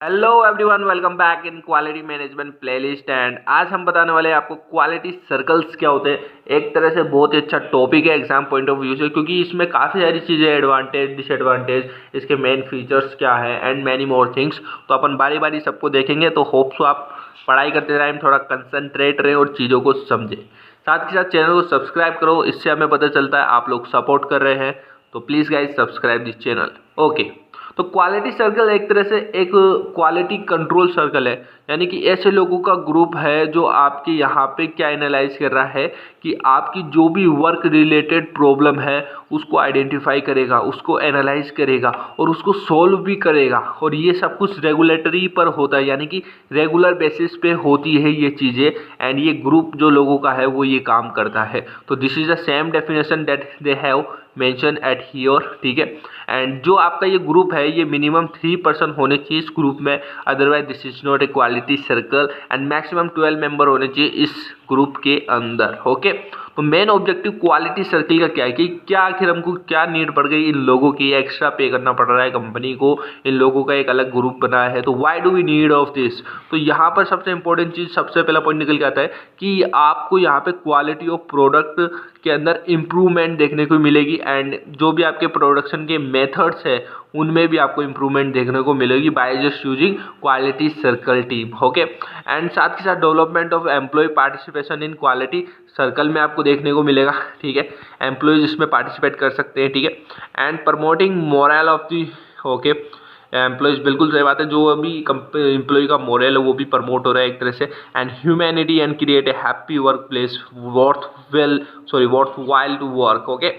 Hello everyone, welcome back in quality management playlist. And आज हम बताने वाले हैं आपको क्वालिटी सर्कल्स क्या होते हैं। एक तरह से बहुत ही अच्छा टॉपिक है एग्जाम पॉइंट ऑफ व्यू से, क्योंकि इसमें काफ़ी सारी चीज़ें, एडवांटेज, डिसएडवांटेज, इसके मेन फीचर्स क्या है एंड मैनी मोर थिंग्स। तो अपन बारी बारी सबको देखेंगे। तो होप सो आप पढ़ाई करते टाइम थोड़ा कंसंट्रेट रहे और चीज़ों को समझें। साथ के साथ चैनल को सब्सक्राइब करो, इससे हमें पता चलता है आप लोग सपोर्ट कर रहे हैं। तो please guys subscribe this channel. Okay, तो क्वालिटी सर्कल एक तरह से एक क्वालिटी कंट्रोल सर्कल है, यानी कि ऐसे लोगों का ग्रुप है जो आपके यहाँ पे क्या एनालाइज कर रहा है कि आपकी जो भी वर्क रिलेटेड प्रॉब्लम है उसको आइडेंटिफाई करेगा, उसको एनालाइज करेगा और उसको सोल्व भी करेगा। और ये सब कुछ रेगुलेटरी पर होता है, यानी कि रेगुलर बेसिस पे होती है ये चीज़ें। एंड ये ग्रुप जो लोगों का है वो ये काम करता है। तो this is the same definition that they have mention eight here, ठीक है। एंड जो आपका ये ग्रुप है ये मिनिमम 3 पर्सन होने चाहिए इस ग्रुप में, otherwise this is not a quality circle. And maximum 12 member होने चाहिए इस ग्रुप के अंदर। ओके, तो मेन ऑब्जेक्टिव क्वालिटी सर्कल का क्या है कि क्या आखिर हमको क्या नीड पड़ गई इन लोगों की, एक्स्ट्रा पे करना पड़ रहा है कंपनी को, इन लोगों का एक अलग ग्रुप बनाया है, तो why do we need of this. तो यहाँ पर सबसे इंपॉर्टेंट चीज़, सबसे पहला पॉइंट निकल के आता है कि आपको यहाँ पे क्वालिटी ऑफ प्रोडक्ट के अंदर इम्प्रूवमेंट देखने को मिलेगी। एंड जो भी आपके प्रोडक्शन के मेथड्स है उनमें भी आपको इम्प्रूवमेंट देखने को मिलेगी by just using quality circle team. Okay, and साथ के साथ development of employ participation in quality circle में आपको देखने को मिलेगा, ठीक है। एम्प्लॉयज इसमें पार्टिसिपेट कर सकते हैं, ठीक है। And promoting moral of the, okay, employees, बिल्कुल सही बात है। जो अभी एम्प्लॉय का मोरल है वो भी प्रमोट हो रहा है एक तरह से। And humanity and create a happy work place worthwhile to work. Okay,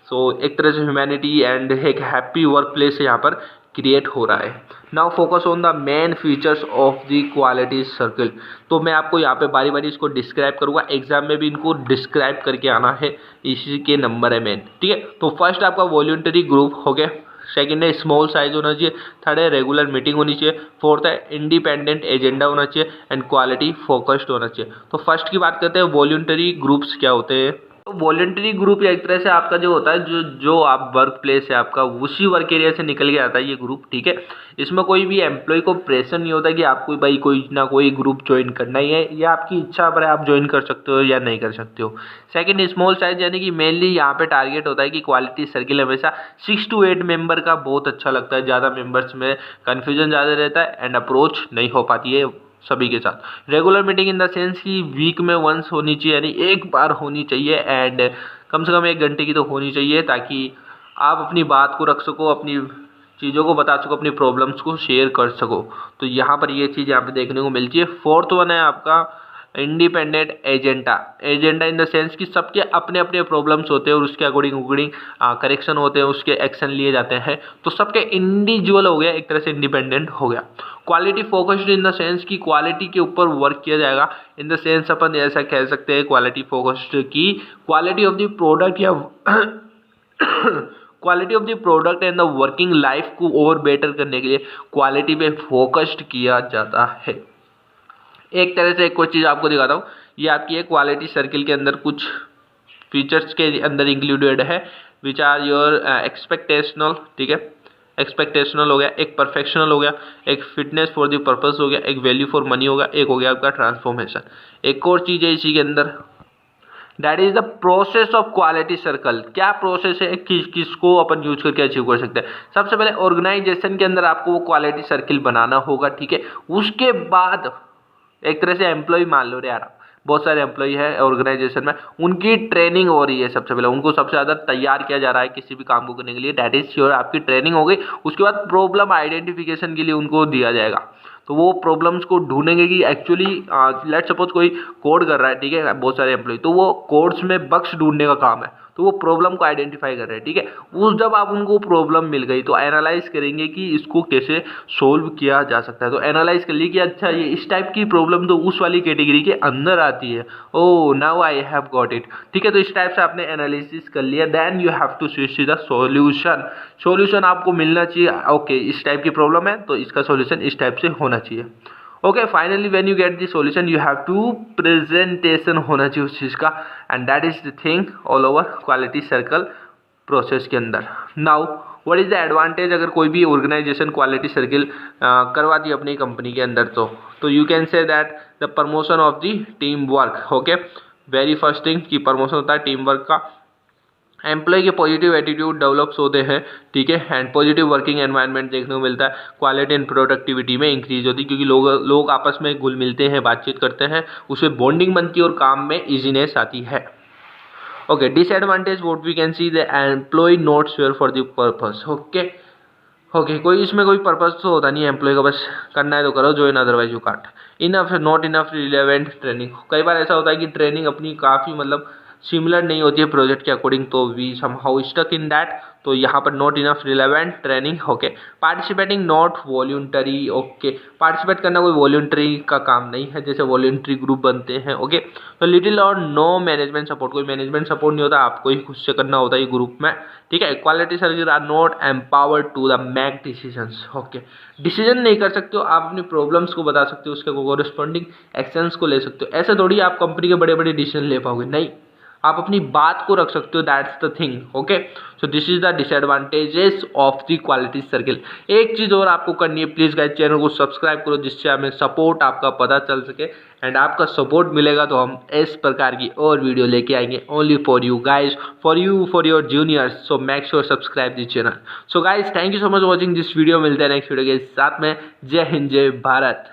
so एक तरह से ह्यूमैनिटी एंड एक हैप्पी वर्क प्लेस यहाँ पर क्रिएट हो रहा है। Now focus on the main features of the quality circle. तो मैं आपको यहाँ पे बारी बारी इसको डिस्क्राइब करूँगा, एग्जाम में भी इनको डिस्क्राइब करके आना है, इसी के नंबर है मेन, ठीक है। तो फर्स्ट आपका वॉल्यूंटरी ग्रुप हो गया, सेकेंड है स्मॉल साइज होना चाहिए, थर्ड है रेगुलर मीटिंग होनी चाहिए, फोर्थ है इंडिपेंडेंट एजेंडा होना चाहिए एंड क्वालिटी फोकस्ड होना चाहिए। तो फर्स्ट की बात करते हैं, वॉल्यूंटरी ग्रुप्स क्या होते हैं। तो वॉलंटरी ग्रुप एक तरह से आपका जो होता है, जो जो आप वर्क प्लेस है आपका, उसी वर्क एरिया से निकल के आता है ये ग्रुप, ठीक है। इसमें कोई भी एम्प्लॉय को प्रेशर नहीं होता कि आपको भाई कोई ना कोई ग्रुप ज्वाइन करना ही है, या आपकी इच्छा पर आप ज्वाइन कर सकते हो या नहीं कर सकते हो। सेकंड, स्मॉल साइज, यानी कि मेनली यहाँ पे टारगेट होता है कि क्वालिटी सर्किल हमेशा 6 to 8 मेंबर का बहुत अच्छा लगता है। ज़्यादा मेंबर्स में कन्फ्यूजन ज़्यादा रहता है एंड अप्रोच नहीं हो पाती है सभी के साथ। Regular meeting in the sense कि वीक में वंस होनी चाहिए, यानी एक बार होनी चाहिए। एंड कम से कम 1 घंटे की तो होनी चाहिए, ताकि आप अपनी बात को रख सको, अपनी चीज़ों को बता सको, अपनी प्रॉब्लम्स को शेयर कर सको। तो यहाँ पर ये चीज़ यहाँ पे देखने को मिलती है। फोर्थ वन है आपका independent agenda. Agenda in the sense कि सबके अपने अपने प्रॉब्लम्स होते हैं और उसके अकॉर्डिंग करेक्शन होते हैं, उसके एक्शन लिए जाते हैं। तो सबके इंडिविजुअल हो गया, एक तरह से इंडिपेंडेंट हो गया। Quality focused in the sense कि क्वालिटी के ऊपर वर्क किया जाएगा। इन द सेंस अपन ऐसा कह सकते हैं क्वालिटी फोकस्ड की क्वालिटी ऑफ द प्रोडक्ट या quality of the product and the working life को और बेटर करने के लिए क्वालिटी पे फोकस्ड किया जाता है। एक तरह से एक और चीज़ आपको दिखाता हूँ, ये आपकी एक क्वालिटी सर्किल के अंदर कुछ फीचर्स के अंदर इंक्लूडेड है, विच आर योर एक्सपेक्टेशनल, ठीक है। एक्सपेक्टेशनल हो गया, एक परफेक्शनल हो गया, एक फिटनेस फॉर द पर्पस हो गया, एक वैल्यू फॉर मनी हो गया, एक हो गया आपका ट्रांसफॉर्मेशन। एक और चीज़ है इसी के अंदर, that is the process of quality circle. क्या प्रोसेस है, किसको अपन यूज करके अचीव कर सकते हैं। सबसे पहले ऑर्गेनाइजेशन के अंदर आपको वो क्वालिटी सर्किल बनाना होगा, ठीक है। उसके बाद एक तरह से एम्प्लॉय मान लो यार, बहुत सारे एम्प्लॉय है ऑर्गेनाइजेशन में, उनकी ट्रेनिंग हो रही है। सबसे पहले उनको सबसे ज़्यादा तैयार किया जा रहा है किसी भी काम को करने के लिए, दैट इज श्योर आपकी ट्रेनिंग हो गई। उसके बाद प्रॉब्लम आइडेंटिफिकेशन के लिए उनको दिया जाएगा। तो वो प्रॉब्लम्स को ढूंढेंगे कि एक्चुअली लेट सपोज कोई कोड कर रहा है, ठीक है, बहुत सारे एम्प्लॉय, तो वो कोड्स में बग्स ढूंढने का काम है, तो वो प्रॉब्लम को आइडेंटिफाई कर रहे हैं, ठीक है। उस जब आप उनको प्रॉब्लम मिल गई तो एनालाइज करेंगे कि इसको कैसे सोल्व किया जा सकता है। तो एनालाइज कर लिए कि अच्छा ये इस टाइप की प्रॉब्लम तो उस वाली कैटेगरी के अंदर आती है, oh now I have got it, ठीक है। तो इस टाइप से आपने एनालिसिस कर लिया, then you have to switch to the solution. Solution आपको मिलना चाहिए, ओके इस टाइप की प्रॉब्लम है तो इसका सॉल्यूशन इस टाइप से होना चाहिए। Okay, finally when you get the solution you have to presentation होना चाहिए उस चीज़ का, and that is the thing all over quality circle process के अंदर। Now what is the advantage अगर कोई भी ऑर्गेनाइजेशन क्वालिटी सर्किल करवा दी अपनी कंपनी के अंदर तो you can say that the promotion of the team work. Okay, very first thing कि प्रमोशन होता है टीम वर्क का, एम्प्लॉय के पॉजिटिव एटीट्यूड डेवलप्स होते हैं, ठीक है, एंड पॉजिटिव वर्किंग एनवायरनमेंट देखने को मिलता है, क्वालिटी एंड प्रोडक्टिविटी में इंक्रीज होती है क्योंकि लोग आपस में घुल मिलते हैं, बातचीत करते हैं, उसमें बॉन्डिंग बनती है और काम में ईजीनेस आती है। Okay, disadvantage what we can see the employ not sure for the purpose. Okay, कोई इसमें कोई पर्पस तो होता नहीं है एम्प्लॉय का, बस करना है तो करो, जो in otherwise you can't. Enough not enough relevant training, कई बार ऐसा होता है कि ट्रेनिंग अपनी काफ़ी मतलब सिमिलर नहीं होती है प्रोजेक्ट के अकॉर्डिंग, तो we somehow stuck in that, तो यहाँ पर not enough relevant training. Okay, participating not voluntary. Okay, participate करना कोई वॉल्यूंटरी का काम नहीं है, जैसे वॉल्यूंटरी ग्रुप बनते हैं। ओके, तो लिटिल और नो मैनेजमेंट सपोर्ट, कोई मैनेजमेंट सपोर्ट नहीं होता, आपको ही खुद से करना होता है ग्रुप में, ठीक है। Quality service are not empowered to the make decisions. Okay, decision नहीं कर सकते हो, आप अपनी प्रॉब्लम्स को बता सकते हो, उसके कोरस्पॉन्डिंग एक्शंस को ले सकते हो, ऐसे थोड़ी आप कंपनी के बड़े बड़े डिसीजन ले पाओगे, नहीं, आप अपनी बात को रख सकते हो, that's the thing. Okay, so this is the disadvantages of the quality circle. एक चीज़ और आपको करनी है, प्लीज़ गाइस चैनल को सब्सक्राइब करो, जिससे हमें सपोर्ट आपका पता चल सके, एंड आपका सपोर्ट मिलेगा तो हम इस प्रकार की और वीडियो लेके आएंगे only for you guys, for your juniors. So make sure subscribe this channel. So guys thank you so much watching this video, मिलते हैं नेक्स्ट वीडियो के साथ में। जय हिंद, जय भारत।